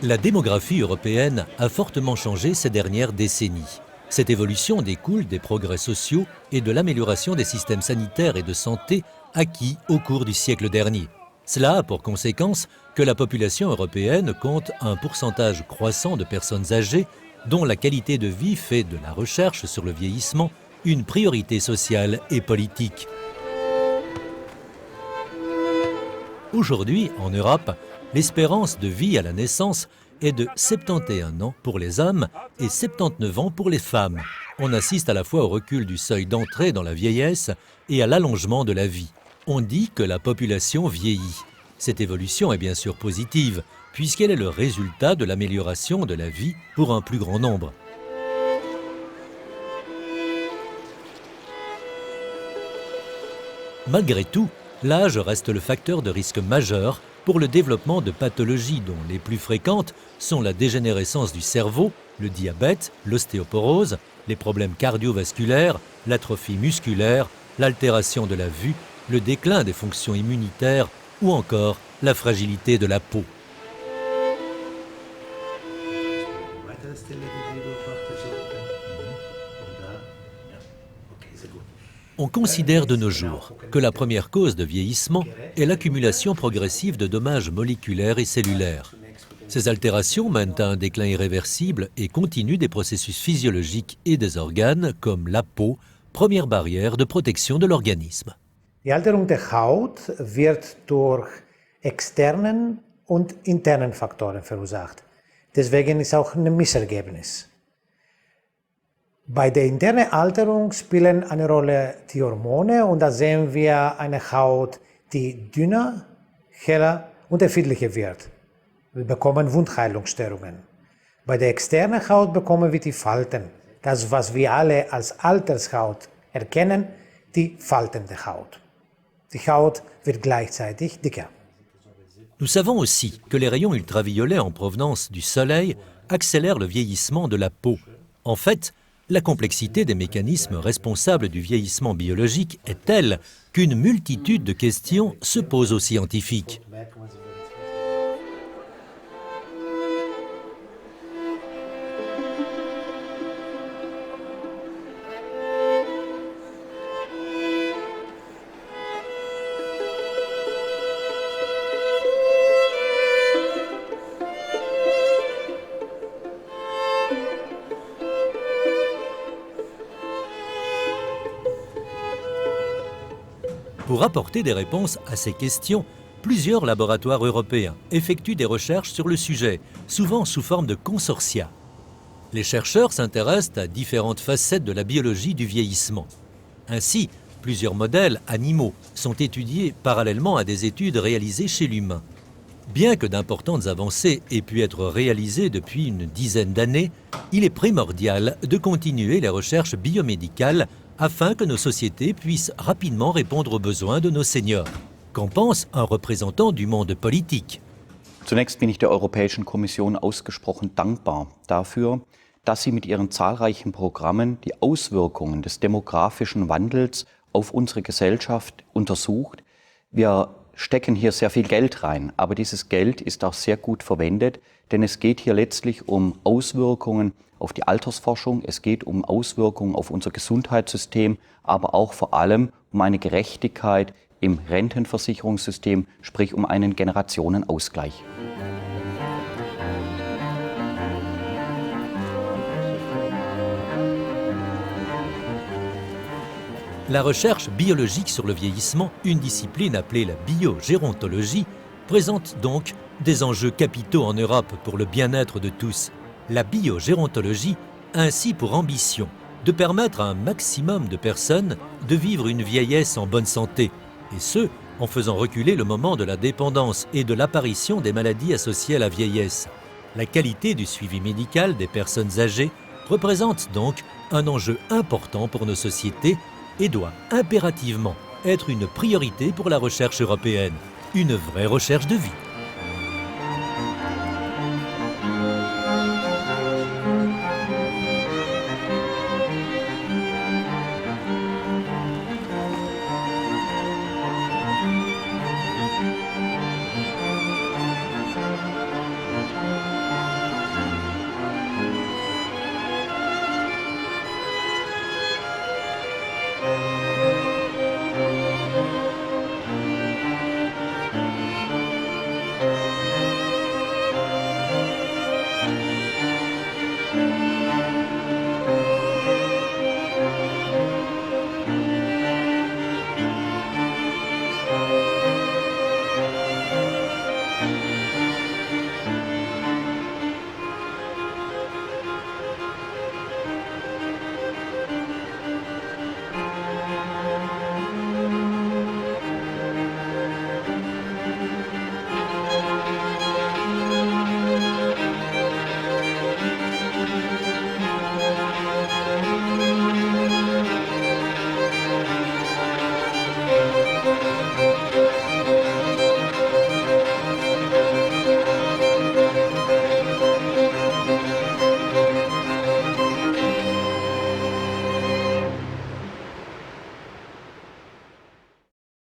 La démographie européenne a fortement changé ces dernières décennies. Cette évolution découle des progrès sociaux et de l'amélioration des systèmes sanitaires et de santé acquis au cours du siècle dernier. Cela a pour conséquence que la population européenne compte un pourcentage croissant de personnes âgées dont la qualité de vie fait de la recherche sur le vieillissement une priorité sociale et politique. Aujourd'hui, en Europe, l'espérance de vie à la naissance est de 71 ans pour les hommes et 79 ans pour les femmes. On assiste à la fois au recul du seuil d'entrée dans la vieillesse et à l'allongement de la vie. On dit que la population vieillit. Cette évolution est bien sûr positive, puisqu'elle est le résultat de l'amélioration de la vie pour un plus grand nombre. Malgré tout, l'âge reste le facteur de risque majeur pour le développement de pathologies dont les plus fréquentes sont la dégénérescence du cerveau, le diabète, l'ostéoporose, les problèmes cardiovasculaires, l'atrophie musculaire, l'altération de la vue, le déclin des fonctions immunitaires ou encore la fragilité de la peau. On considère de nos jours que la première cause de vieillissement est l'accumulation progressive de dommages moléculaires et cellulaires. Ces altérations mènent à un déclin irréversible et continu des processus physiologiques et des organes comme la peau, première barrière de protection de l'organisme. Die Alterung der Haut wird durch externen und internen Faktoren verursacht. Deswegen ist auch ein Missergebnis. Bei der internen Alterung spielen eine Rolle die Hormone und da sehen wir eine Haut, die dünner, heller und empfindlicher wird. Wir bekommen Wundheilungsstörungen. Bei der externen Haut bekommen wir die Falten. Das, was wir alle als Altershaut erkennen, die Falten der Haut. Die Haut wird gleichzeitig dicker. Nous savons aussi que les rayons ultraviolets en provenance du soleil accélèrent le vieillissement de la peau. En fait, la complexité des mécanismes responsables du vieillissement biologique est telle qu'une multitude de questions se posent aux scientifiques. Pour apporter des réponses à ces questions, plusieurs laboratoires européens effectuent des recherches sur le sujet, souvent sous forme de consortia. Les chercheurs s'intéressent à différentes facettes de la biologie du vieillissement. Ainsi, plusieurs modèles animaux sont étudiés parallèlement à des études réalisées chez l'humain. Bien que d'importantes avancées aient pu être réalisées depuis une dizaine d'années, il est primordial de continuer les recherches biomédicales afin que nos sociétés puissent rapidement répondre aux besoins de nos seniors. Qu'en pense un représentant du monde politique? Zunächst bin ich der Europäischen Kommission ausgesprochen dankbar dafür, dass sie mit ihren zahlreichen Programmen die Auswirkungen des demografischen Wandels auf unsere Gesellschaft untersucht. Wir stecken hier sehr viel Geld rein, aber dieses Geld ist auch sehr gut verwendet, denn es geht hier letztlich um Auswirkungen auf die Altersforschung, es geht um Auswirkungen auf unser Gesundheitssystem, aber auch vor allem um eine Gerechtigkeit im Rentenversicherungssystem, sprich um einen Generationenausgleich. La recherche biologique sur le vieillissement, une discipline appelée la biogérontologie, présente donc des enjeux capitaux en Europe pour le bien-être de tous. La biogérontologie a ainsi pour ambition de permettre à un maximum de personnes de vivre une vieillesse en bonne santé, et ce, en faisant reculer le moment de la dépendance et de l'apparition des maladies associées à la vieillesse. La qualité du suivi médical des personnes âgées représente donc un enjeu important pour nos sociétés et doit impérativement être une priorité pour la recherche européenne, une vraie recherche de vie.